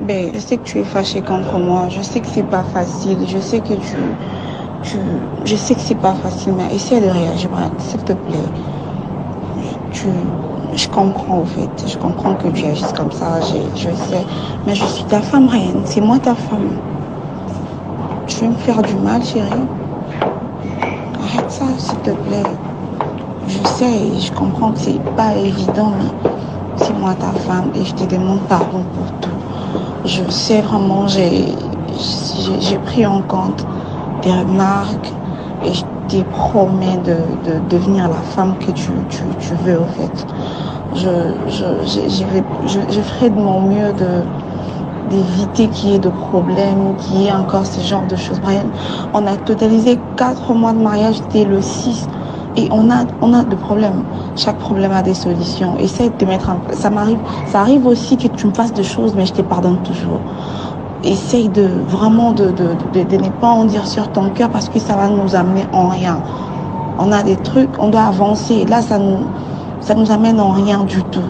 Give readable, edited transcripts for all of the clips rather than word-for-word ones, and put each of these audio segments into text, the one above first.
Ben, je sais que tu es fâché contre moi. Je sais que c'est pas facile. Je sais que je sais que c'est pas facile, mais essaie de réagir, s'il te plaît. Tu, je comprends, au fait. Je comprends que tu agisses comme ça. Je sais. Mais je suis ta femme, Ryan. C'est moi ta femme. Tu veux me faire du mal, chérie? Arrête ça, s'il te plaît. Je sais, je comprends que c'est pas évident, mais c'est moi ta femme et je te demande pardon pour tout. Je sais vraiment, j'ai pris en compte tes remarques et je te promets de devenir la femme que tu veux, au fait. Je ferai de mon mieux d'éviter qu'il y ait de problèmes, qu'il y ait encore ce genre de choses. Brian, on a totalisé 4 mois de mariage dès le 6 et on a de problèmes. Chaque problème a des solutions. Essaye de te mettre en place. Ça arrive aussi que tu me fasses des choses, mais je te pardonne toujours. Essaye de vraiment de ne pas en dire sur ton cœur parce que ça va nous amener en rien. On a des trucs, on doit avancer. Là, ça nous amène en rien du tout.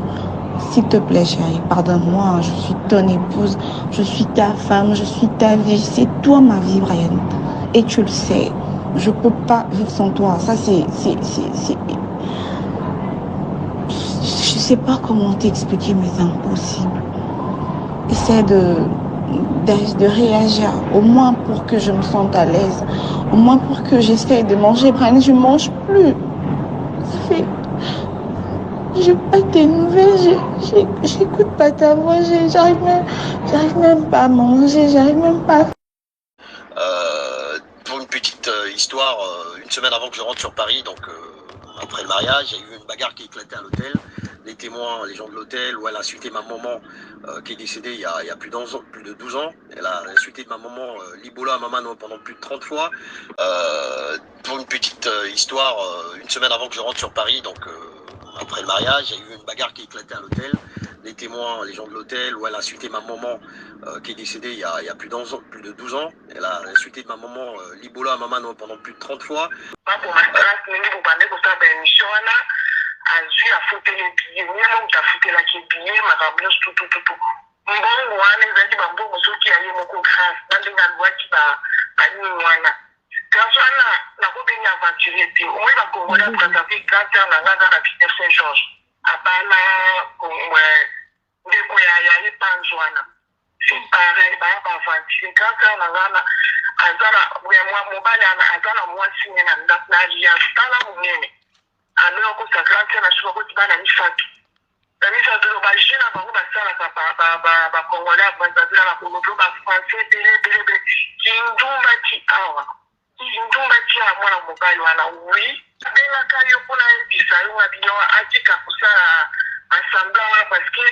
S'il te plaît, chérie, pardonne-moi. Je suis ton épouse, je suis ta femme, je suis ta vie. C'est toi ma vie, Brian. Et tu le sais. Je peux pas vivre sans toi. Ça, je sais pas comment t'expliquer, mais c'est impossible. Essaie de réagir, au moins pour que je me sente à l'aise, au moins pour que j'essaie de manger. Brian, je mange plus. C'est J'ai pas tes nouvelles, j'écoute pas ta voix, j'arrive même pas à manger, j'arrive même pas à... Pour une petite histoire, une semaine avant que je rentre sur Paris, donc après le mariage, il y a eu une bagarre qui a éclaté à l'hôtel. Les témoins, les gens de l'hôtel, où elle a insulté ma maman qui est décédée il y a plus de 12 ans. Elle a insulté ma maman Libola Mamano pendant plus de 30 fois. Pour une petite histoire, une semaine avant que je rentre sur Paris, donc après le mariage, il y a eu une bagarre qui a éclaté à l'hôtel. Les témoins, les gens de l'hôtel, où elle a insulté ma maman qui est décédée il y a plus de 12 ans. Elle a insulté ma maman Libola Mamano pendant plus de 30 fois. Azwi afutela ebiye nyama mutu afutelaki ebiye makambo nyonso tutututu mbongo wana ezalaki bambongo soki aye moko grâce na ndenge alwaki banini wana grâce wana nakobengi aventurie te omoi bakongole apresave grâce na nga aza na peter saint george abana ndeko ya epanze wana c'est pareil baya baaventurie grâce na ngana aza na mobali aza na mwasi ne na ndako na alliance tala monene alors que grâce à la chose que tu vas dans misato na misato lo ba jeune bango ba sala ba congolais ba zazila ba congolais ba français bele kindumba ti awa kindumba ti a mwana mobali wana oui benga kayo pona ebisa yo ngabino atika kusala assemblée wana parce que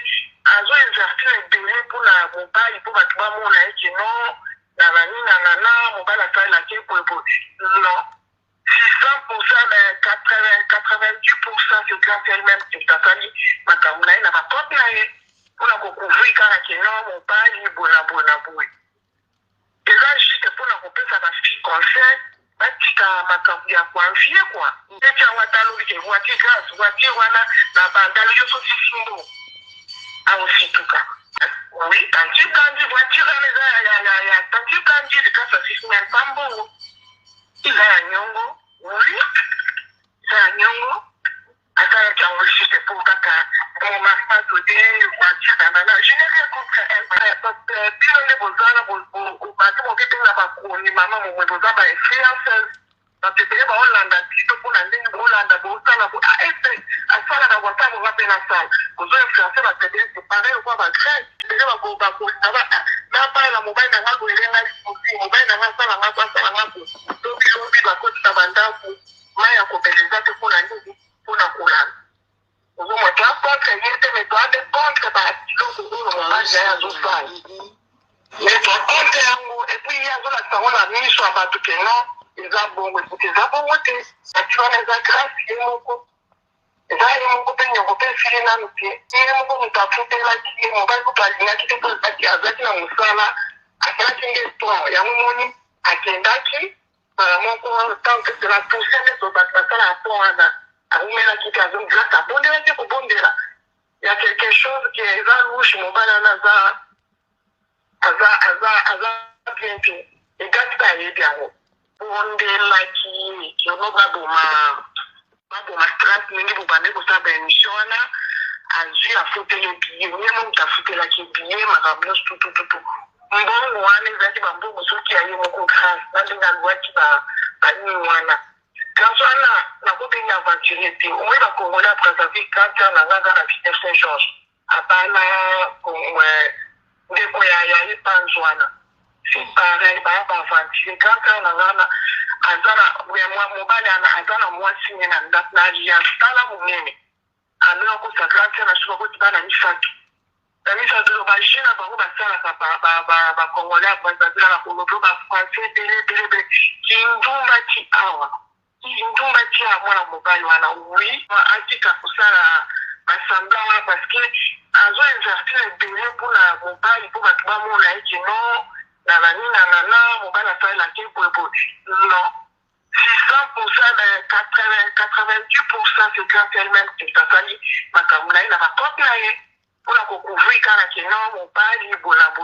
azo exercer bele pona mobali po ba tuba mona eki non na nani na mobali asala ke po non. Si 100%, 90% c'est grâce à elle-même que ta famille m'a kamuna na ba porte na ye pour la couvrir quand la kenon mon père il bona boy. Et là juste pour la couper ça va fi conseil ba tika makambu ya confier quoi. Et ya watalo ke voiture grâce voiture wana na bandalo yo so simbo. A aussi tout cas. Oui, quand tu dis voiture ya quand tu dis de casa si même pas bon. Il a nyongo oui, c'est un nyongo. Attends, tu as enregistré pour kaka. Mon mari m'a donné une voiture. Je n'ai rien contre elle. Parce que, puis on est besoin, au bateau, on dit la bakoni, maman, mon besoin, influenceuse. Parce que, c'est pas Hollande, plutôt pour la ligne Hollande, pour ça, ah, et à ça, la voiture, on va payer la salle. Vous avez influencé la télé, c'est pareil, on va ma crème. C'est déjà ma bakoni, ça va. N'a pas la mobile, n'a pas de l'air, mobile, n'a pas ça, n'a pas ça, n'a pas ça. Donc, ils ont dit, la côte, ça va dans maya kopeleza te kuna nini kuna kulana uzo mwa contre yete me doit de contre ba kilo kuno mo maji ya zofa mais to contre yango et puis ya zola tsaona miso abatu keno ezabongo ezabongo te atwana za grâce yemoko ezali moko pe nyoko pe fili na nuke yemoko mutafutela ki mo ba ko palinga ki te ko pati azaki na musala akala kinge to ya moni akendaki mon tant que la poussée de son bâtiment à pont à la situation grâce à il y a quelque chose qui est là louche mon banana que egati bayebi yango bondelaki kiono baboma stress mingi bobande kosala baémission wana azwi afuteli biye ye moto afutelaki biye makambo nyonso tutututu mbongo wana ezalaki bambongo soki aye moko grâce na ndenge alwaki banini wana kasi wana nakobengi aventurier te omoi bakongole apreserve kanta na nga za na ville saint george apana ndeko ya epanze wana c'est pareil baya baaventurier kanta na nga aza na mobali ana aza na mwasi ne na ndako na alliance tala monene alors kosa grâce na suka koti bana misato na misato bagene na bango basalaka bakongolais bazazila na kolobo bafrançais belebelebe kindumba ti awa kindumba ti ya mwana mobali wana oui atika kosala basambla wana parce que azo invertir ebele mpona mobali mpo bato bamona eke non na baninanana mobali asalelaki boyeboye non. Si 100%, 90% c'est grâce elle-même que ça s'allie. Ma camouflage n'a pas copié. Pour la couvrir quand la non, mon père, il bona.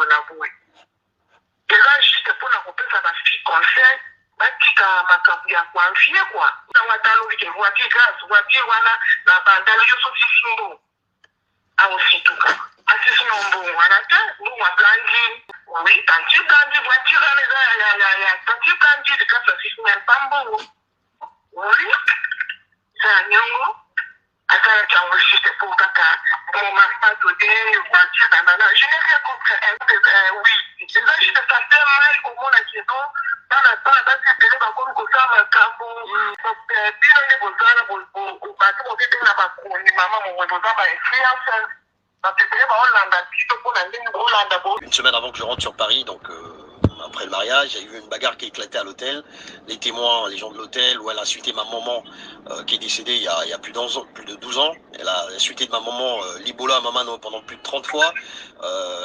Et là, juste pour la couper, ça va faire conseil. Ma petite macabre à quoi enfier quoi. Dans la talon, il voiture grâce, voiture, voilà, la bandale, je suis si bon. Ah, aussi tout cas. Ah, si c'est non bon, voilà, nous, on a grandi. Oui, quand tu grandis, voiture, quand tu grandis, quand ça se fait même pas bon. Oui, c'est un nyongo. Attends, tu as enregistré pour kaka. Bon, ma femme, voiture, nanana. Je n'ai rien compris. Oui, c'est ça, je te sentais mal, comment la question. Dans la télé, comme ça, ma cambo. Puis, on est besoin, au bateau, on est dans la bacoune, maman, on est besoin d'influence. Une semaine avant que je rentre sur Paris, donc après le mariage, il y a eu une bagarre qui a éclaté à l'hôtel. Les témoins, les gens de l'hôtel, où elle a suité ma maman qui est décédée il y a plus de 12 ans. Elle a suité de ma maman l'Ibola à maman pendant plus de 30 fois.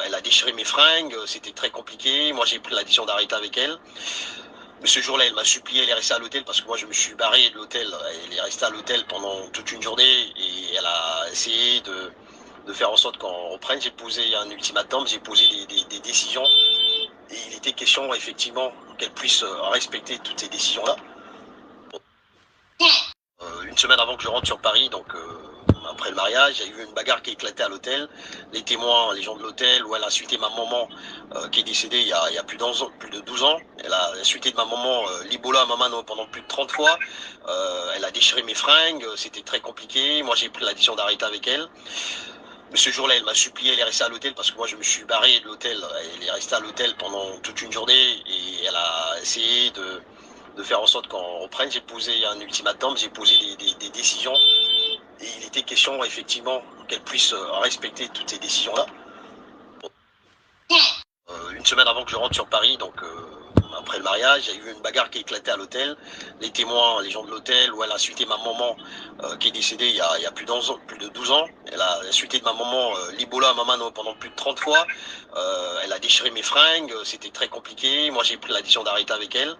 Elle a déchiré mes fringues, c'était très compliqué. Moi j'ai pris la décision d'arrêter avec elle. Mais ce jour-là, elle m'a supplié, elle est restée à l'hôtel parce que moi je me suis barré de l'hôtel. Elle est restée à l'hôtel pendant toute une journée et elle a essayé de faire en sorte qu'on reprenne. J'ai posé un ultimatum, j'ai posé des décisions et il était question effectivement qu'elle puisse respecter toutes ces décisions-là. Une semaine avant que je rentre sur Paris, donc après le mariage, il y a eu une bagarre qui a éclaté à l'hôtel. Les témoins, les gens de l'hôtel, où elle a suité ma maman qui est décédée il y a plus de 12 ans. Elle a suité de ma maman l'Ibola à maman pendant plus de 30 fois. Elle a déchiré mes fringues, c'était très compliqué. Moi j'ai pris la décision d'arrêter avec elle. Mais ce jour-là, elle m'a supplié, elle est restée à l'hôtel parce que moi je me suis barré de l'hôtel. Elle est restée à l'hôtel pendant toute une journée et elle a essayé de faire en sorte qu'on reprenne. J'ai posé un ultimatum, j'ai posé des décisions et il était question effectivement qu'elle puisse respecter toutes ces décisions-là. Une semaine avant que je rentre sur Paris, donc après le mariage, il y a eu une bagarre qui a éclaté à l'hôtel. Les témoins, les gens de l'hôtel, où elle a suité ma maman qui est décédée il y a plus de 12 ans. Elle a suité de ma maman l'Ibola à maman pendant plus de 30 fois. Elle a déchiré mes fringues, c'était très compliqué. Moi j'ai pris la décision d'arrêter avec elle.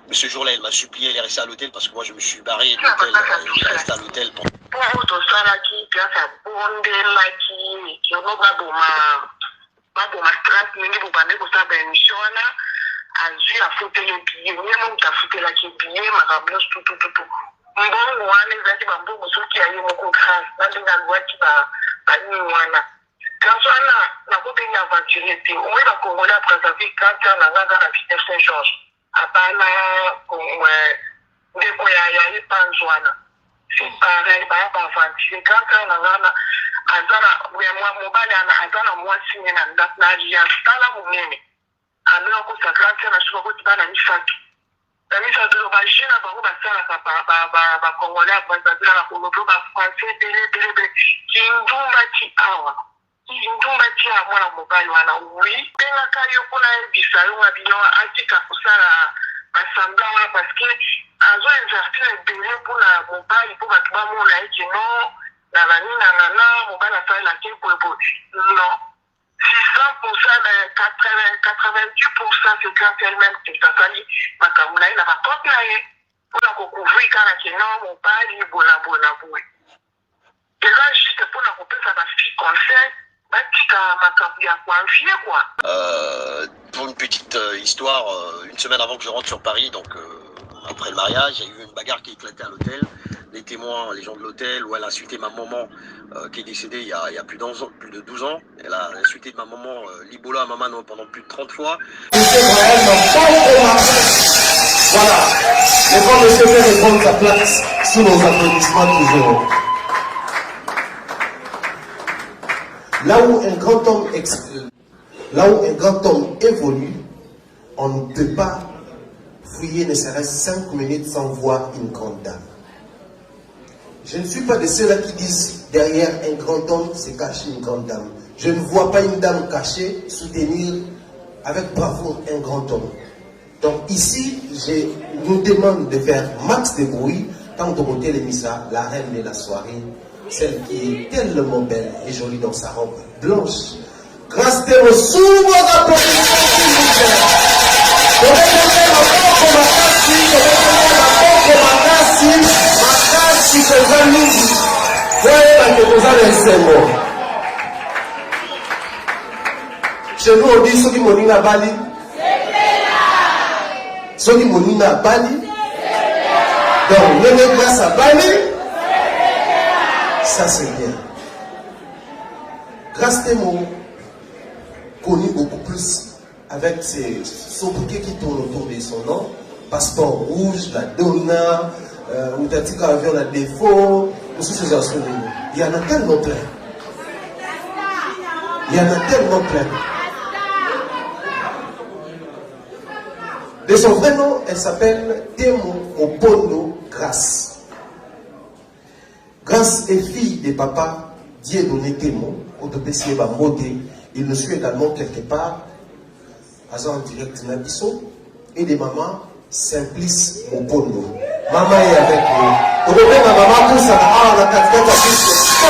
Mais ce jour-là, elle m'a supplié, elle est restée à l'hôtel parce que moi je me suis barré de l'hôtel. Elle est restée à l'hôtel. Baboma stress mingi bobande kosala baémission wana azwi afuteli biye ye moto afutelaki biye makambo nyonso tutututu mbongo wana ezalaki bambongo soki aye moko grâce na ndenge alwaki banini wana kasi wana nakobengi aventurier te omoi bakongole apreserve kanta na nga za na ville saint george apana ndeko ya epanze wana c'est pareil baya baaventurier kanta na nga aza na mobali aza na mwasi ne na ndako na alliance tala monene alors kosa grâce na suka koti bana misato na misato bagene na bango basalaka bakongolais bazazila na kolobo bafrançais belebelebe kindumba ti awa kindumba ti ya mwana mobali wana oui bengaka yo mpona yebisa yo na bino atika kosala basambla wana parce que azo invertir ebele mpona mobali mpo bato bamona eke non na baninanana mobali asalelaki boyeboye non. Si 100%, 90% c'est grâce elle-même que ça s'allie. Ma camouflage n'a pas copié. Pour la couvrir quand la non, mon père, il bona. Et là, juste pour la couper, ça va faire conseil. Ma camouflage à quoi enfier quoi. Pour une petite histoire, une semaine avant que je rentre sur Paris, donc après le mariage, il y a eu une bagarre qui a éclaté à l'hôtel. Les témoins, les gens de l'hôtel, où elle a insulté ma maman qui est décédée il y a plus de 12 ans. Elle a insulté ma maman, Libola, ma maman, pendant plus de 30 fois. Voilà, et quand monsieur fait reprendre sa place sous nos applaudissements toujours. Là où un grand homme évolue, on ne peut pas fouiller ne serait-ce 5 minutes sans voir une grande dame. Je ne suis pas de ceux-là qui disent derrière un grand homme se cache une grande dame. Je ne vois pas une dame cachée soutenir avec bravoure un grand homme. Donc ici, je nous demande de faire max de bruit quand Dorothée Lemisa, la reine de la soirée, celle qui est tellement belle et jolie dans sa robe blanche. Grâce à vos sous vos applaudissements, s'il vous plaît. Chez nous, on dit ceux qui monina à Bali. Ceux qui monina à Bali. Donc, le grâce à Bali. Ça, c'est bien. Grâce à mots connu beaucoup plus avec son bouquet qui tourne autour de son nom. Passeport rouge, la Donna, Moutatika avion la défaut, tous ces instruments. Il y en a tellement plein. Il y en a tellement plein. De son vrai nom, elle s'appelle Temo Opondo Grâce. Grâce est fille de papa Dieudonné Temo, Otopessier Bambote. Il nous suit également quelque part, en direct Nabiso, et de maman Simplice Opondo. Maman est avec nous. Aujourd'hui, ma maman pousse à la quatrième piste.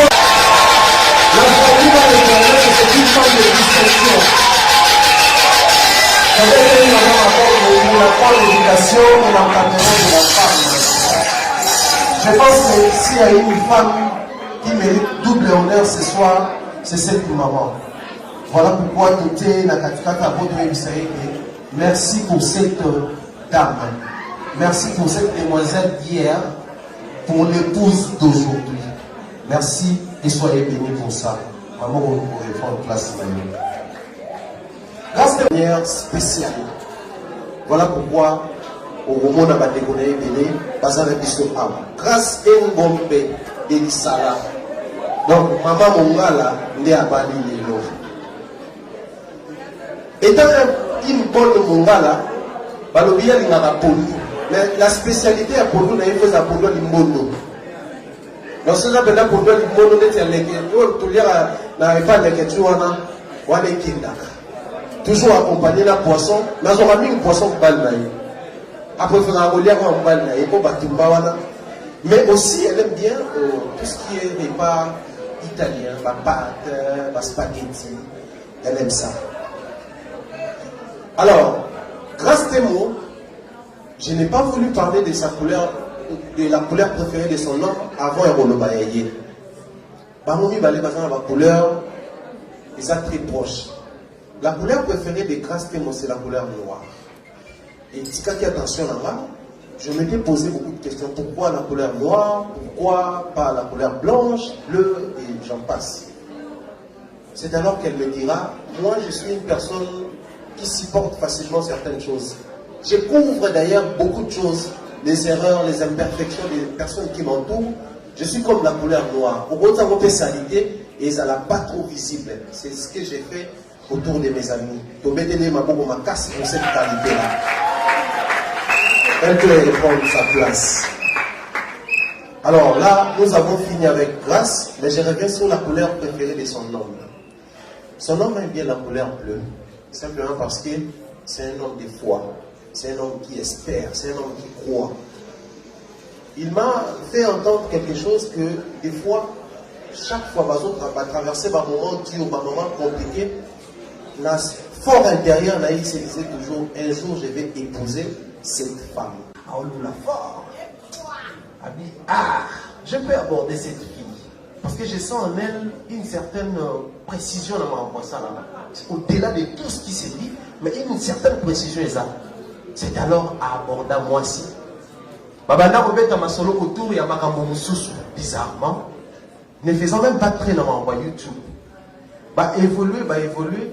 La famille dans l'éternel, c'est une femme de distinction. J'avais dit maman pour la part l'éducation et l'encadrement de la femme. Je pense que s'il y a une femme qui mérite double honneur ce soir, c'est cette maman. Voilà pourquoi Toté Nakatikata merci pour cette dame. Merci pour cette demoiselle d'hier, pour l'épouse d'aujourd'hui. Merci et soyez bénis pour ça. Maman, vous pouvez prendre place maintenant. Grâce à la manière spéciale. Voilà pourquoi au moment où on a déconné, grâce à un bombe de l'Isala. Donc, maman Mongala, n'est à Bali Lelo. Étant une bonne Mongala, Balobia n'a poli. Mais la spécialité à Polo n'a pas à Polo l'imono. Donc, ce qu'on appelle Polo l'imono, toujours accompagné d'un poisson, mais on a mis un poisson balnaï. Après, il faudra relier un balnaï, mais aussi, elle aime bien tout ce qui est repas italien, la pâte, la spaghetti. Elle aime ça. Alors, grâce à mots, je n'ai pas voulu parler de sa couleur, de la couleur préférée de son nom avant Erolobaye. Bamoumi Balé Bazan, la couleur, ils sont très proches. La couleur préférée de Grâce Temo, c'est la couleur noire. Et si quelqu'un attention là-bas, je m'étais posé beaucoup de questions. Pourquoi la couleur noire? Pourquoi pas la couleur blanche, bleue, et j'en passe. C'est alors qu'elle me dira, moi je suis une personne qui supporte facilement certaines choses. Je couvre d'ailleurs beaucoup de choses, les erreurs, les imperfections des personnes qui m'entourent. Je suis comme la couleur noire. Au bout de sa salité, et ça n'est pas trop visible. C'est ce que j'ai fait autour de mes amis. Donc, mettez-les ma casse pour cette qualité-là. Elle peut prendre sa place. Alors là, nous avons fini avec Grâce, mais je reviens sur la couleur préférée de son homme. Son homme aime bien la couleur bleue, simplement parce que c'est un homme de foi, c'est un homme qui espère, c'est un homme qui croit. Il m'a fait entendre quelque chose que, des fois, chaque fois, on va traverser un moment dur, un moment compliqué. La fort intérieur, il se disait toujours, un jour je vais épouser cette femme. Ah, on la fort. Ah, je peux aborder cette fille. Parce que je sens en elle une certaine précision dans mon ça là. Au-delà de tout ce qui se dit, mais une certaine précision est ça. C'est alors à aborder moi aussi. Babanda Robert Masolo autour, il y a Makambo Moussous, bizarrement, ne faisant même pas très dans YouTube. Évoluer,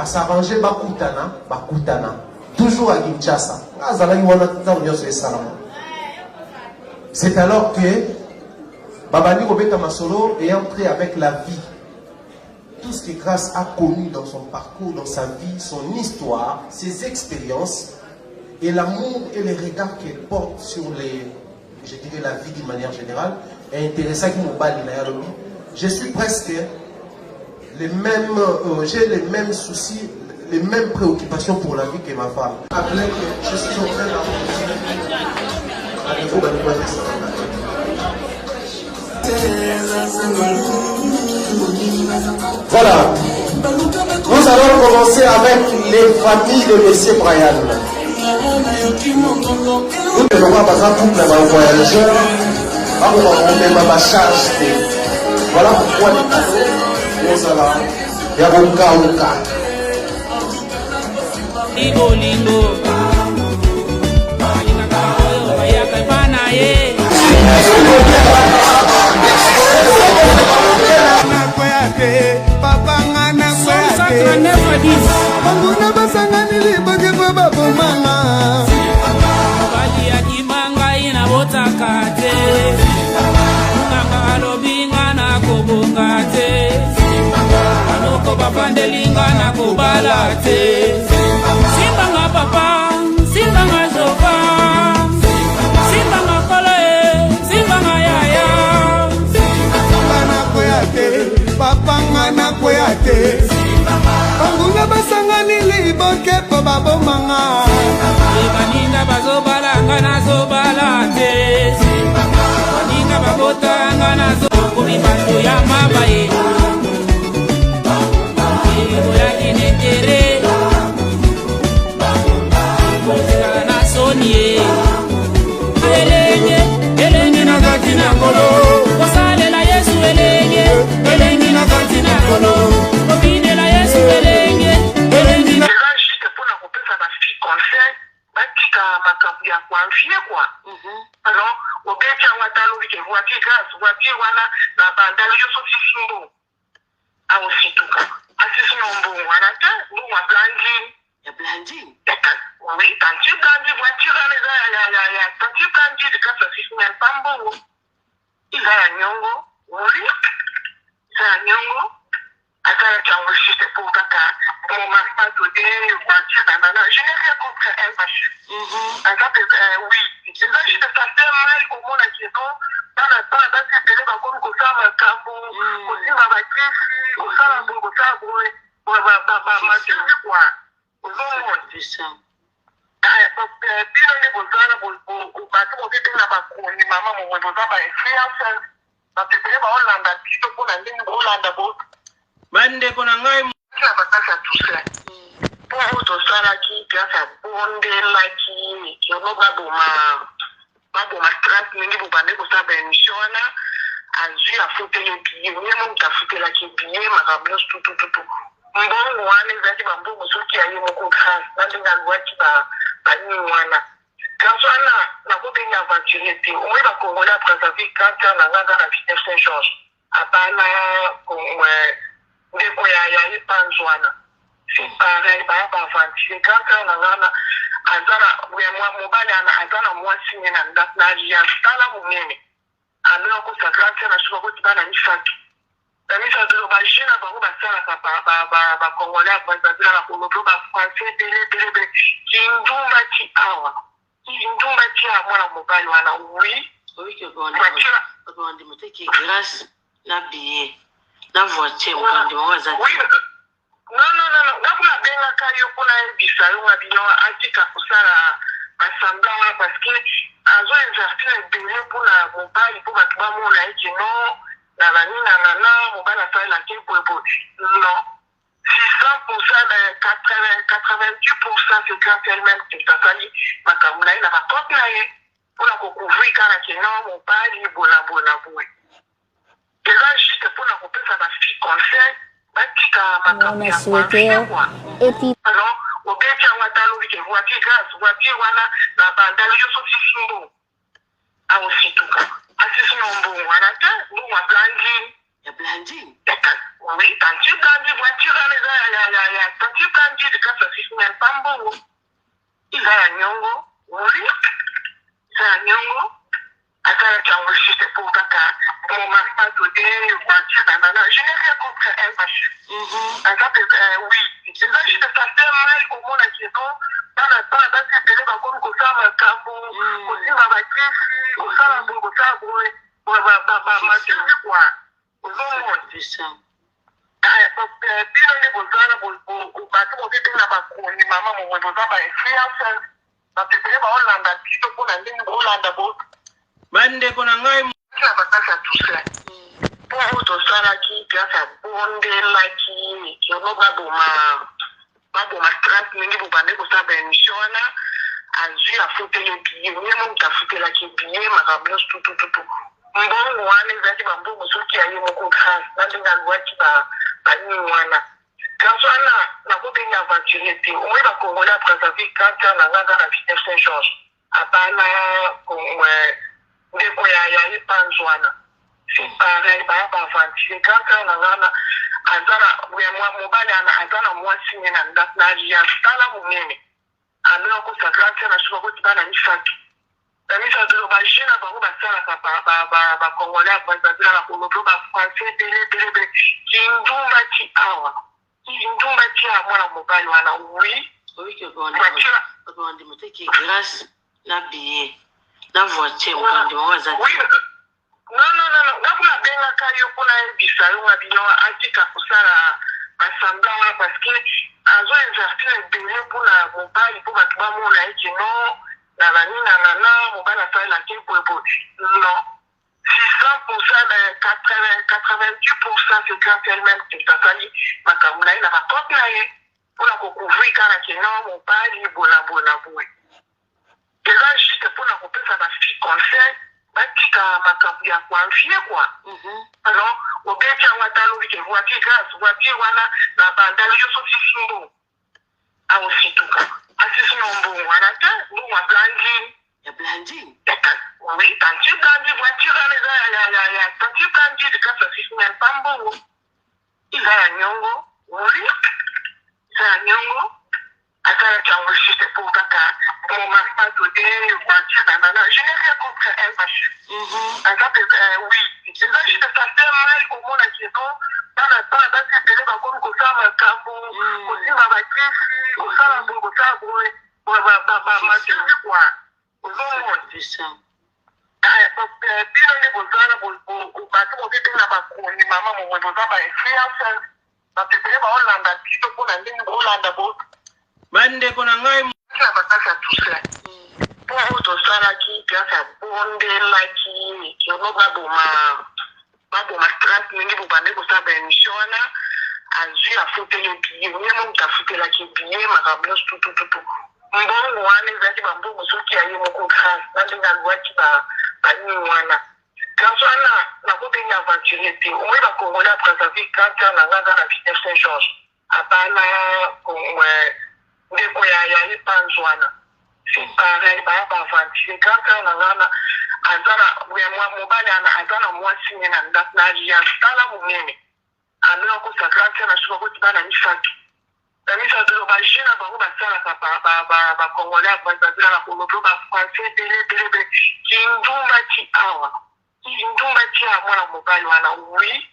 s'arranger, Koutana. Toujours à Kinshasa. C'est alors que Babani Robert Masolo est entré avec la vie. Tout ce que Grâce a connu dans son parcours, dans sa vie, son histoire, ses expériences, et l'amour et les regards qu'elle porte sur la vie d'une manière générale, est intéressant que je suis presque j'ai les mêmes soucis, les mêmes préoccupations pour la vie que ma femme. Je suis en train Voilà. Nous allons commencer avec les familles de M. Brian. Nous devons pas passer pour les voyageurs. Voilà pourquoi les cadeaux, nous allons. Il y a un cas. Banguna basangani liboke po babomanga Bali ya kimanga ina botakate Nganga alobinga na kobongate Anoko bapandelinga na kobalate Simbanga papa, simbanga jova Simbanga kole, simbanga yaya Simbanga koyate, papanga na koyate Banguna basangani liboke po babomanga Baninga bazobalanga na zobalate Baninga babotanga na zobalate ya mabaye Boya kinetere Boya na sonie Elenge na katina kolo Kosale la Yesu elenge na katina kolo Kobine la Yesu elenge na juste pour la couper ça va faire conseil batika makambo ya confier quoi alors obeti awatalo bike voiture grâce voiture wana na bandalo yo sosi sumbu au situka asisi nombo wana ta nous wa blandi ya blandi oui tanti blandi voiture wana ya tanti blandi de grâce asisi na pambo ila ya nyongo oui ça nyongo atala chango juste pour kaka mon mari m'a donné une voiture je n'ai rien contre elle parce que oui c'est là juste ça fait mal au monde à qui non dans la télé va comme ça ma cambo aussi ma batrice ça la bongo ça boy ma télé quoi au monde puissant bien les bozana au bateau au début là bas ni maman mon bozana ba influence parce que les ba Hollande plutôt pour la ligne Hollande bo bande kona ngai ça va ça tout ça pour autre ça là qui grâce à bonde là qui no ba stress mingi bu bande ko ça ben shona azu a fouté les billets même ta fouté la qui billet ma rablos tout mbongo wana zaki bambo musuki ayi moko grâce na ndinga lwaki ba ni wana quand on a la copine aventurier on va congolais après sa vie quand on a la vie de Saint-Georges apana ndeko ya ipanzwana c'est pareil ba aventurer quand on a azana mobali azana mwasi na ndapna ya stala munene amena ko sagrante na shuka ko tibana ni fatu na misa de ba jina ba ko ba sala ba congolais ba zabila na ko ba français dele kindumba ti awa kindumba ti amwana mobali wana oui que bon on dit que grâce na billet na voiture on dit moi ça non ngakuna benga kayo kuna ebisa yo ngabino atika kusala assemblage parce que azo exercer délai pour la mobile pour battre mon là et non na nani na mobile a fait la quelle pour non 600% de 90% c'est grâce elle-même que ça fait makamula ina ba kopia ye pour la couvrir kana que non mobile bona boy eza juste mpona kopesa bafille conseil batika makambo ya souhaité et puis alors obeti yango ata alobi ke voiture grâce voiture wana na bandala yo sosi sumbu awosituka asisi na mbongo wana te mbongo ya blandine oui tanti blandi voiture wana eza ya tanti blandi grâce asisi na mpambongo eza ya nyongo oui eza ya nyongo asalaki yango juste pour kaka mon mari donné voiture nanana je n'ai rien contre elle parce oui eza juste ça fait mal komona kino bana basi ebele bakomi kosala makambo kosimba bakisi kosala boye kosala boye materi kua ozomona bino nde bozala bato bobebena bakoni mama momoi boza bainfluencers bato ebele baolanda biso mpona ndenge boolanda bo bandeko na ngai na bakasi ya tousa mpo oyo tosalaki place abondelaki mikino baboma strat mingi bobande kosala baémission wana azwi afuteli ebie nye momutu afutelaki ebie makambo nyonso tutututu mbongo wana ezalaki bambongo soki aye moko grâce na ndenge alwaki banini wana grâce wana nakobengi aventurier te omoi bakongole ya brazzaville kanta na nganga na ville saint georges abana ndeko ya epanzi wana c'est pareil baya baaventurier kanta na ngana mobali aza na mwasi ne na ndako na aliastala monene amena kosa grâce na suka koti bana misato na misato bagene na bango basalaka bakongole ya brazzaville na kolobo bafrançais ebele kindumba ti awa kindumba ti ya mwana mobali wana oui okondimoteki grâce na billet na voiture okondimo wazaki non ngakuna bengaka yo mpona yebisa yo nga bino atika kosala basambla wana parce que azo exercer ebele mpona mobali mpo bato bamona eke no na baninanana mobali asalelaki boyeboye non 600%, 90% c'est grâce elle-même que tasali makambo na ye na bakote na ye mpona kocouvrir kaka keno mobali bona boye eza juste mpona kopesa bafille conseil batika makambo ya koanfie kua alors obeti yango ata alobi ke voiture grâce voiture wana na bandala yo sosi sumbu awosituka asisi na mbongo wana te mbongo ya blandine oui tanti blandi voiture wana eza ya tanti blandi grâce asisi na mpambongo eza ya nyongo oui eza ya nyongo asalaki yango juste pour kaka mon mari donné voiture nanana je n'ai rien contre elle oui eza juste ça fait mal komona kino bana basi ebele bakomi kosala makambo kosimba bakisi kosala boye materi kua ozomona bino nde bozala bato bobebena bakoni mama momoi boza bainfluencers bato ebele baolanda biso mpona ndenge boolanda bo bandeko na ngai na bakasi ya tousa mpo oyo tosalaki place abondelaki mikino baboma strat mingi bobande kosala baémission wana azwi afuteli ebie nye momutu afutelaki ebie makambo nyonso tutututu mbongo wana ezalaki bambongo soki aye moko grâce na ndenge alwaki banini wana grâce wana nakobengi aventurier te omoi bakongole ya brazzaville kanta na nganga na ville saint georges abana ndeko ya epanzi wana c'est pareil baya baaventurier kanta na ngana mobali aza na mwasi ne na ndako na aliastala monene amena kosa grâce na suka koti bana misato na misato bagene na bango basalaka bakongole ya brazzaville na kolobo bafrançais ebele kindumba ti awa kindumba ti ya mwana mobali wana oui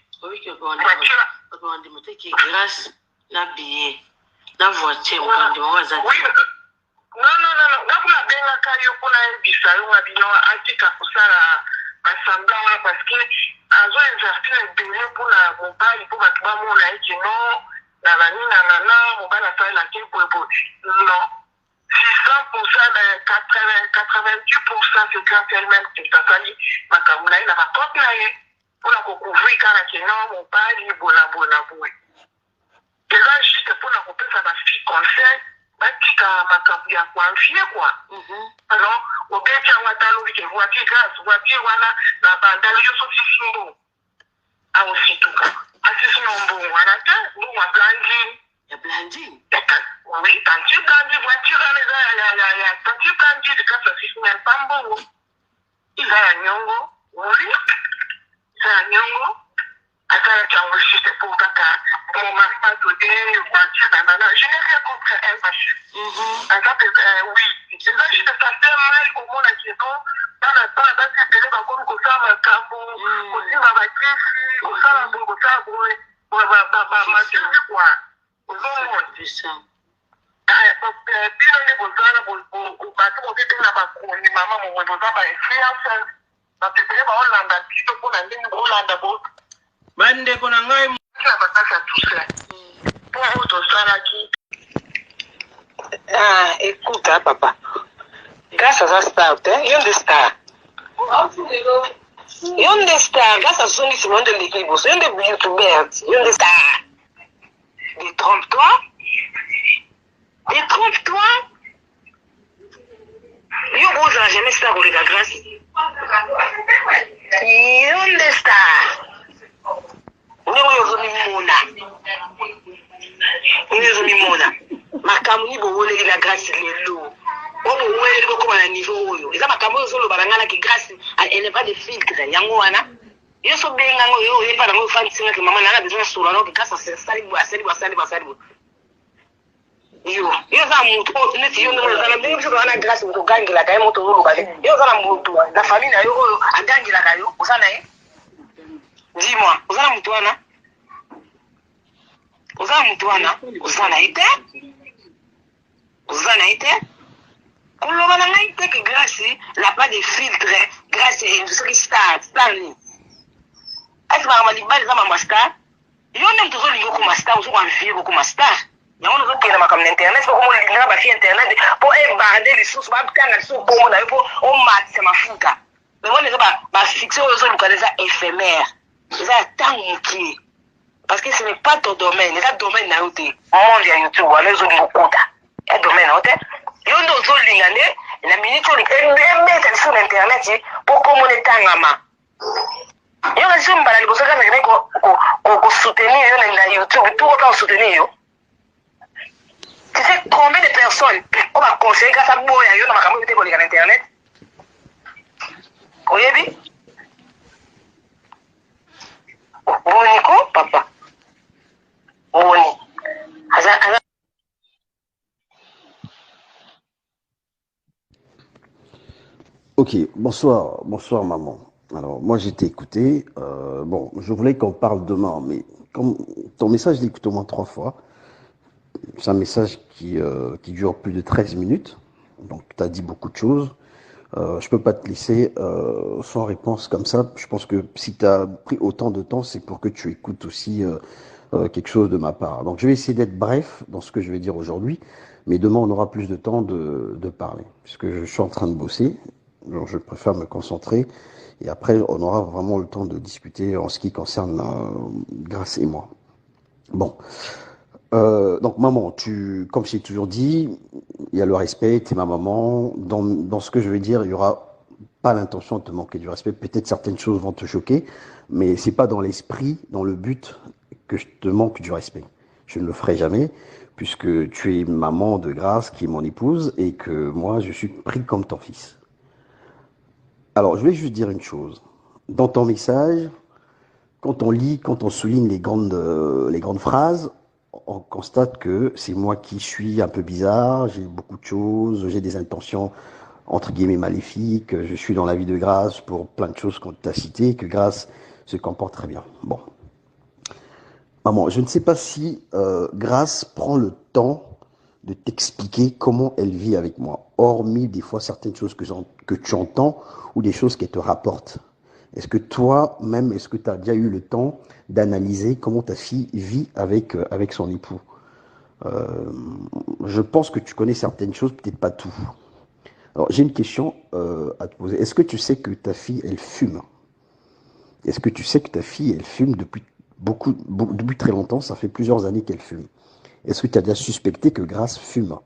okondimoteki grâce na billet na voiture okondimo wazaki non ngakuna bengaka yo mpona yebisa yo nga bino atika kosala basambla wana parce que azo exercer ebele mpona mobali mpo bato bamona eke no na baninanana mobali asalelaki boyeboye non 600%, 90% c'est grâce elle-même que tasali makambo na ye na bakote na ye mpona kocouvrir kaka keno mobali bona boye eza juste mpona kopesa bafille conseil batika makambo ya koanfie kua alors obeti yango ata alobi ke voiture grâce voiture wana na bandala yo sosi sumbu aussi tout cas. Assis non bon, on a fait, nous on a blandi. Ya Blandine. Oui, quand tu blandi, voiture, quand tu blandi, de cas, ça c'est même pas bon. Il a un nyongo, oui, c'est un nyongo. Attends, tu as enregistré pour Kaka. On m'a pas donné, voiture, nanana. Je n'ai rien contre elle, parce que, oui, c'est ça, je te sentais mal, comment on a dit, non, dans la bande, dans cette télé, comme ça, ma cabo, aussi ma matrice, ça, ma bon, ça, bon, ma chérie, quoi. Puissant. Bino ndi bozala batu boketela bakuni mama mongwe boza ba influencers batepele baolanda biso mpona ndenge boolanda bandeko na ngai na batasa tusa mpo oyo tosalaki. Écoute, hein, papa. Grâce à ça, star, il y a des stars. Il y a des stars. Grâce à son lycée, il y a des youtubeurs, il y a des stars. Détrompe-toi. Détrompe-toi. Yo, vous n'avez jamais star pour les gars, grâce. Il y a des stars. Mona. Makambo ni bowoleli la grâce lelo. Omo wele ko koma na niveau oyo. Eza makambo yo solo balangana ki grâce elle n'est pas de filtre yango wana. Yo so benga ngo yo yepa na ngo fan singa ki mama na besoin solo alors que grâce c'est sali bo. Yo za mutu o ne ti yo no za na benga so na grâce ko gangela ka moto lo bale. Yo za na mutu na famille na yo oyo agangela ka yo. Osana dis-moi, osana mutu wana? Osana mutu wana? Osana ite? Osana ite? Koloba na ngai te que grâce n'a pas de filtre, grâce ce qui star ni. Est-ce que ma libali za ma star? Yo nem to zo lingo ko star, zo kwa mfie ko star. Yango no zo kena makam na internet ko mo linga ba fi internet po e bande les sources ba tanga so ko na po o matse mafuta. Mais on est ba fixer aux zo lukaneza éphémère. Ça tant qui parce que ce n'est pas ton domaine, c'est domaine na yote. Monde ya YouTube wala zo lingo kota. Et domaine na yote. Yo ndo zo lingane na minute on est sur internet pour communiquer tangama. Yo la somba la liboso ka ngene ko soutenir yo na YouTube tout autant soutenir yo. Tu sais combien de personnes on va conseiller grâce à boya yo na makambo yote ko lingana internet? Oyebi? Boniko papa. Boni. Aza Ok, bonsoir maman. Alors moi j'ai été écouté, bon je voulais qu'on parle demain, mais comme ton message je l'ai écouté au moins 3 fois, c'est un message qui dure plus de 13 minutes, donc tu as dit beaucoup de choses, je peux pas te laisser sans réponse comme ça, je pense que si tu as pris autant de temps c'est pour que tu écoutes aussi quelque chose de ma part. Donc je vais essayer d'être bref dans ce que je vais dire aujourd'hui, mais demain on aura plus de temps de parler, puisque je suis en train de bosser. Donc je préfère me concentrer et après on aura vraiment le temps de discuter en ce qui concerne Grâce et moi. Bon, donc maman, comme j'ai toujours dit, il y a le respect, tu es ma maman. Dans ce que je vais dire, il y aura pas l'intention de te manquer du respect. Peut-être certaines choses vont te choquer, mais c'est pas dans l'esprit, dans le but que je te manque du respect. Je ne le ferai jamais, puisque tu es maman de Grâce, qui est mon épouse, et que moi je suis pris comme ton fils. Alors, je voulais juste dire une chose. Dans ton message, quand on lit, quand on souligne les grandes phrases, on constate que c'est moi qui suis un peu bizarre, j'ai beaucoup de choses, j'ai des intentions entre guillemets maléfiques, je suis dans la vie de Grâce pour plein de choses qu'on t'a citées, que Grâce se comporte très bien. Bon. Maman, je ne sais pas si Grâce prend le temps de t'expliquer comment elle vit avec moi, hormis des fois certaines choses que tu entends ou des choses qu'elle te rapporte. Est-ce que toi-même, est-ce que tu as déjà eu le temps d'analyser comment ta fille vit avec son époux? Je pense que tu connais certaines choses, peut-être pas tout. Alors, j'ai une question à te poser. Est-ce que tu sais que ta fille, elle fume? Est-ce que tu sais que ta fille, elle fume depuis très longtemps? Ça fait plusieurs années qu'elle fume. Est-ce que tu as déjà suspecté que Grâce fume?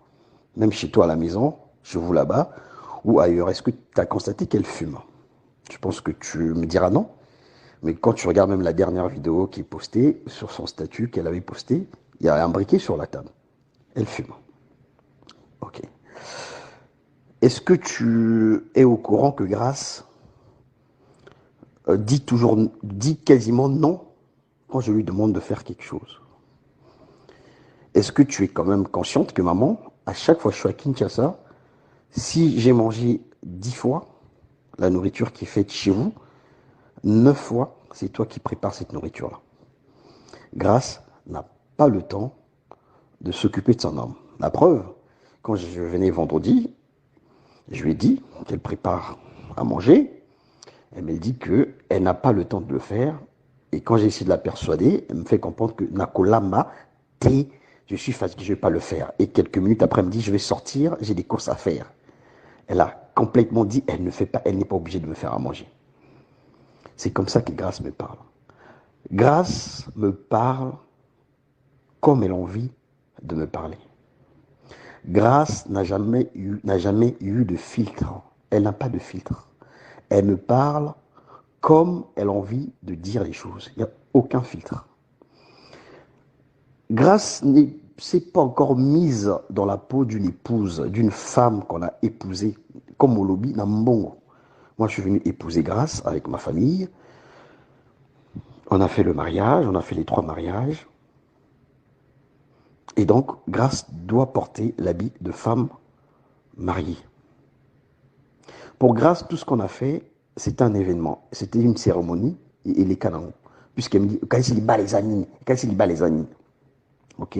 Même chez toi à la maison, chez vous là-bas, ou ailleurs, est-ce que tu as constaté qu'elle fume? Je pense que tu me diras non. Mais quand tu regardes même la dernière vidéo qui est postée, sur son statut qu'elle avait posté, il y a un briquet sur la table. Elle fume. Ok. Est-ce que tu es au courant que Grace dit quasiment non quand je lui demande de faire quelque chose? Est-ce que tu es quand même consciente que maman, à chaque fois que je suis à Kinshasa, si j'ai mangé 10 fois la nourriture qui est faite chez vous, 9 fois, c'est toi qui prépares cette nourriture-là. Grace n'a pas le temps de s'occuper de son homme. La preuve, quand je venais vendredi, je lui ai dit qu'elle prépare à manger. Elle me dit qu'elle n'a pas le temps de le faire. Et quand j'ai essayé de la persuader, elle me fait comprendre que Nakolama, je suis fatigué, je ne vais pas le faire. Et quelques minutes après, elle me dit, je vais sortir, j'ai des courses à faire. Elle a complètement dit, elle n'est pas obligée de me faire à manger. C'est comme ça que Grace me parle. Grace me parle comme elle a envie de me parler. Grace n'a jamais eu de filtre. Elle n'a pas de filtre. Elle me parle comme elle a envie de dire les choses. Il n'y a aucun filtre. Grace ne s'est pas encore mise dans la peau d'une épouse, d'une femme qu'on a épousée, comme au lobby Nambongo. Moi, je suis venu épouser Grace avec ma famille. On a fait le mariage, on a fait les 3 mariages. Et donc, Grace doit porter l'habit de femme mariée. Pour Grace, tout ce qu'on a fait, c'était un événement. C'était une cérémonie et les canons. Puisqu'elle me dit, quand il bat les amis. Ok.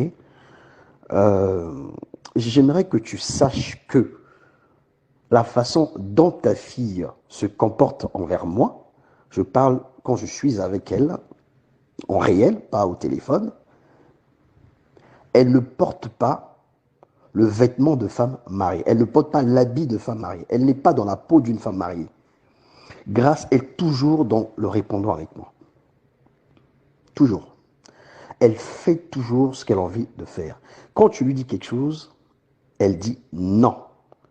J'aimerais que tu saches que la façon dont ta fille se comporte envers moi, je parle quand je suis avec elle, en réel, pas au téléphone, elle ne porte pas le vêtement de femme mariée. Elle ne porte pas l'habit de femme mariée. Elle n'est pas dans la peau d'une femme mariée. Grace est toujours dans le répondant avec moi. Toujours. Elle fait toujours ce qu'elle a envie de faire. Quand tu lui dis quelque chose, elle dit non.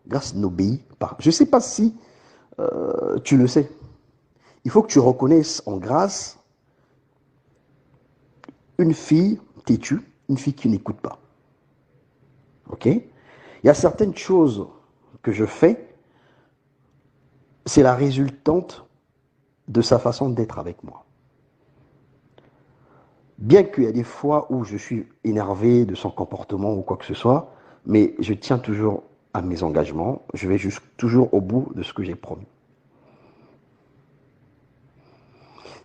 Grace n'obéit pas. Je ne sais pas si tu le sais. Il faut que tu reconnaisses en Grace une fille têtue, une fille qui n'écoute pas. Ok? Il y a certaines choses que je fais, c'est la résultante de sa façon d'être avec moi. Bien qu'il y a des fois où je suis énervé de son comportement ou quoi que ce soit, mais je tiens toujours à mes engagements, je vais toujours au bout de ce que j'ai promis.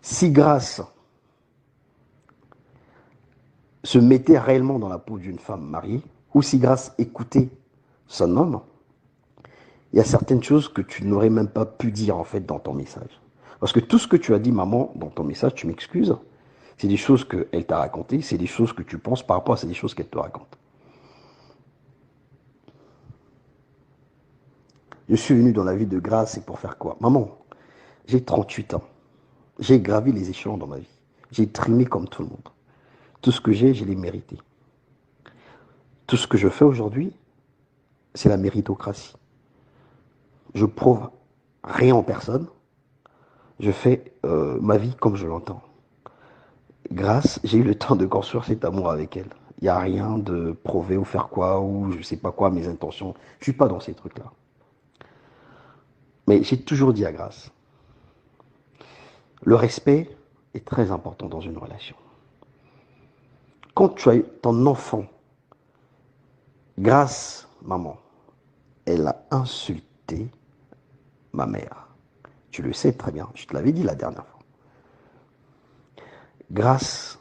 Si Grace se mettait réellement dans la peau d'une femme mariée, ou si Grace écoutait son homme, il y a certaines choses que tu n'aurais même pas pu dire en fait dans ton message. Parce que tout ce que tu as dit, maman, dans ton message, tu m'excuses, c'est des choses qu'elle t'a racontées, c'est des choses que tu penses par rapport à des choses qu'elle te raconte. Je suis venu dans la vie de Grace, c'est pour faire quoi? Maman, j'ai 38 ans. J'ai gravi les échelons dans ma vie. J'ai trimé comme tout le monde. Tout ce que j'ai, je l'ai mérité. Tout ce que je fais aujourd'hui, c'est la méritocratie. Je prouve rien en personne. Je fais ma vie comme je l'entends. Grace, j'ai eu le temps de construire cet amour avec elle. Il n'y a rien de prouver ou faire quoi, ou je ne sais pas quoi, mes intentions. Je ne suis pas dans ces trucs-là. Mais j'ai toujours dit à Grace, le respect est très important dans une relation. Quand tu as ton enfant, Grace, maman, elle a insulté ma mère. Tu le sais très bien, je te l'avais dit la dernière fois. Grace,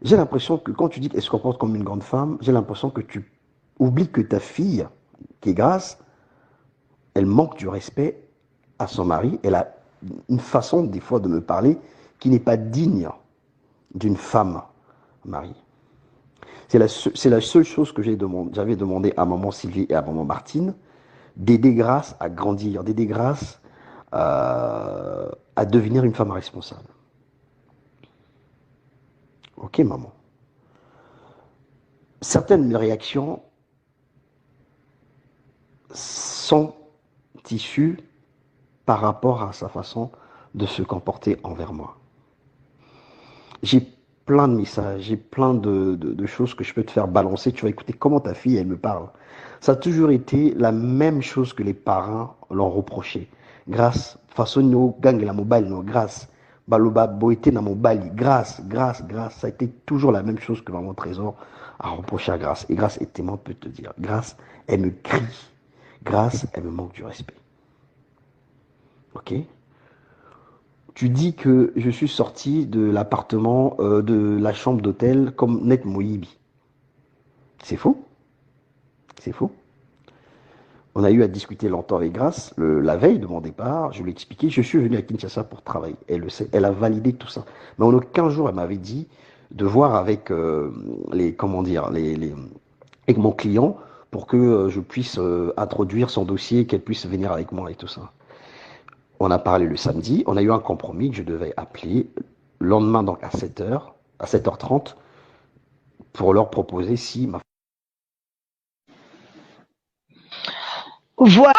j'ai l'impression que quand tu dis qu'elle se comporte comme une grande femme, j'ai l'impression que tu oublies que ta fille, qui est Grace, elle manque du respect à son mari. Elle a une façon, des fois, de me parler qui n'est pas digne d'une femme mariée. C'est la seule chose que j'avais demandé à maman Sylvie et à maman Martine, d'aider Grace à grandir, d'aider Grace à devenir une femme responsable. Ok, maman. Certaines réactions sont issues par rapport à sa façon de se comporter envers moi. J'ai plein de messages, j'ai plein de choses que je peux te faire balancer. Tu vas écouter comment ta fille, elle me parle. Ça a toujours été la même chose que les parents l'ont reproché. Grâce, façon no gang la mobile, no grâce. Baloba boité na mobile, grâce. Ça a été toujours la même chose que Maman Trésor a reproché à Grâce. Et Grâce est témoin, peut te dire. Grâce, elle me crie. Grâce, elle me manque du respect. Ok? Tu dis que je suis sorti de l'appartement, de la chambre d'hôtel comme Net Moïbi. C'est faux. C'est faux. On a eu à discuter longtemps avec Grâce. La veille de mon départ, je lui ai expliqué, je suis venu à Kinshasa pour travailler. Elle le sait, elle a validé tout ça. Mais en aucun jour, elle m'avait dit de voir avec avec mon client pour que je puisse introduire son dossier, qu'elle puisse venir avec moi et tout ça. On a parlé le samedi, on a eu un compromis que je devais appeler le lendemain, donc à 7h30, pour leur proposer si ma... Voilà.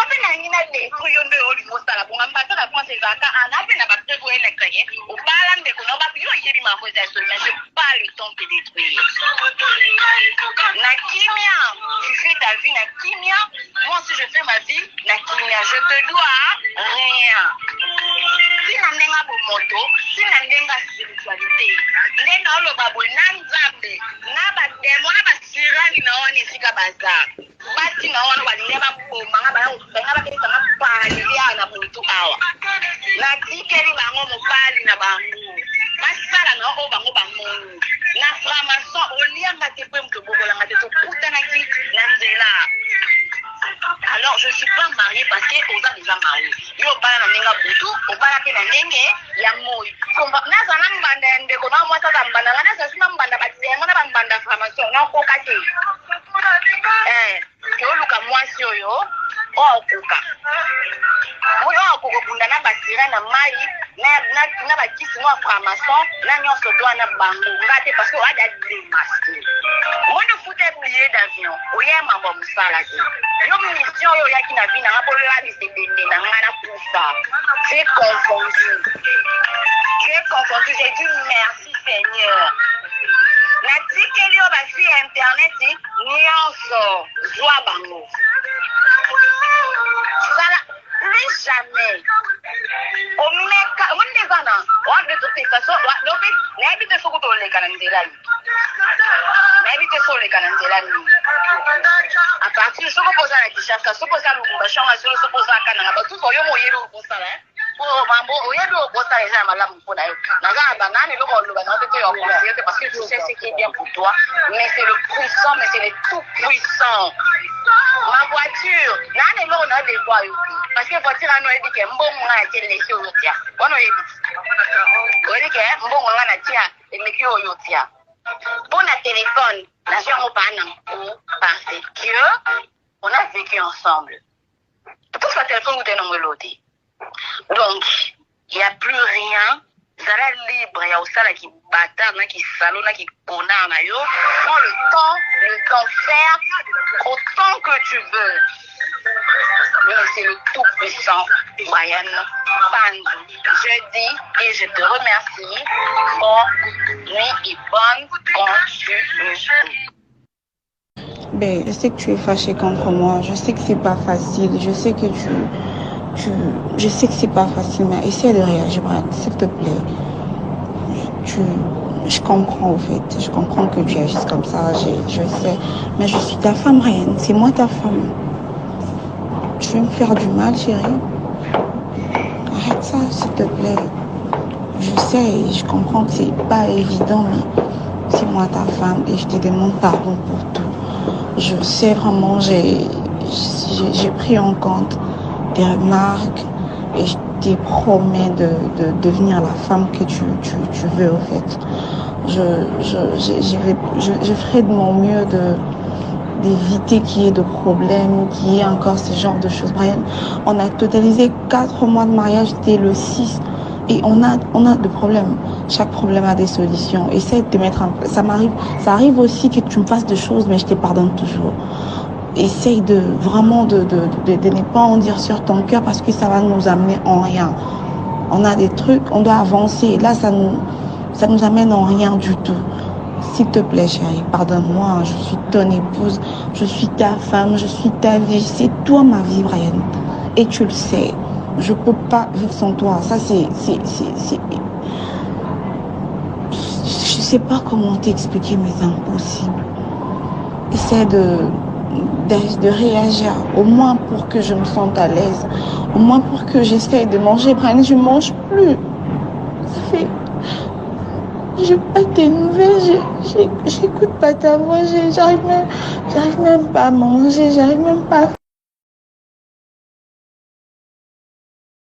Tu fais ta vie na kimia. Moi si je fais ma vie na kimia, je te dois rien. Si nandenga moto, si nandenga spiritualité, ndenga lo babo nanzambe, na ba demo na ba sirani na oni sika bazar. Bati na wana walinga ba bomba nga ba nga ba kesa nga pali ya na muntu awa. Na tikeri bango mopali na bango. Basala na o bango bango. Na framason olianga te pe mke bobola nga te to puta na ki na nzela. Alors je suis pas mariée parce que on a déjà marié. Yo bana na ninga butu, o bana pe na ndenge ya moi. Komba na zana mbanda ndeko na mwata za mbanda na sa sina mbanda batile ngona mbanda framason na ko kate. Yo luka mwasi oyo o okuka. Oyo okuko bunda na basira na mai na bakisi mo framason na nyonso doa na bango ngate parce que ada démasqué. Mona fute billet d'avion, oye mambo musala te. Yo mission oyo yaki na vie na ngapolo la bisebende na ngana pousa. J'ai confondu, j'ai dit merci Seigneur. Na tikeli o basi internet nyonso joa bango. Sala plus jamais. Omeka, on est dans on de toutes les façons, l'obé n'habite soko to le kananzela. N'habite soko le kananzela. À partir soko posa na kishaka, soko posa lubumba shanga soko posa kana ba tout oyo moyero ko sala. Oh mambo oyedo ko sala eza malamu mpona yo. Naza banane loko loba na te yo conseiller parce que tu sais ce qui est bien pour toi, mais c'est le puissant, mais c'est le tout puissant. Ma voiture, nane loko na de quoi yo. Parce que voiture ano ebi ke mbongo na te laisser au tia. Ono yebi. Odi ke mbongo na tia e meki yo tia. Pour la téléphone, la gens parce que on a vécu ensemble. Tout ce téléphone vous tenez l'autre. Donc, il n'y a plus rien. Ça est libre, il y a aussi là qui bâtard, qui salon, qui connard, prends le temps faire autant que tu veux. Mais c'est le tout-puissant, Brian Pandou. Je dis et je te remercie. Bonne nuit et bonne continuité. Ben, je sais que tu es fâché contre moi. Je sais que c'est pas facile. Je sais que je sais que c'est pas facile, mais essaie de réagir, Brian, s'il te plaît. Je comprends au fait. Je comprends que tu agisses comme ça. Je sais. Mais je suis ta femme, Brian. C'est moi ta femme. Tu veux me faire du mal, chérie? Arrête ça, s'il te plaît. Je sais, je comprends que c'est pas évident, mais c'est moi ta femme et je te demande pardon pour tout. Je sais vraiment, j'ai pris en compte tes remarques et je te promets de devenir la femme que tu veux, au fait. Je ferai de mon mieux d'éviter qu'il y ait de problèmes, qu'il y ait encore ce genre de choses. Brian, on a totalisé 4 mois de mariage dès le 6 et on a de problèmes. Chaque problème a des solutions. Essaye de te mettre en place. Ça arrive aussi que tu me fasses des choses, mais je te pardonne toujours. Essaye vraiment de ne pas en dire sur ton cœur parce que ça va nous amener en rien. On a des trucs, on doit avancer. Là, ça nous amène en rien du tout. S'il te plaît, chérie, pardonne-moi. Je suis ton épouse, je suis ta femme, je suis ta vie. C'est toi ma vie, Brian. Et tu le sais. Je peux pas vivre sans toi. Ça, c'est... Je sais pas comment t'expliquer, mais c'est impossible. Essaie de réagir, au moins pour que je me sente à l'aise, au moins pour que j'essaie de manger. Brian, je mange plus. Ça fait... J'ai pas tes nouvelles, j'écoute pas ta voix, j'arrive même pas à manger, j'arrive même pas à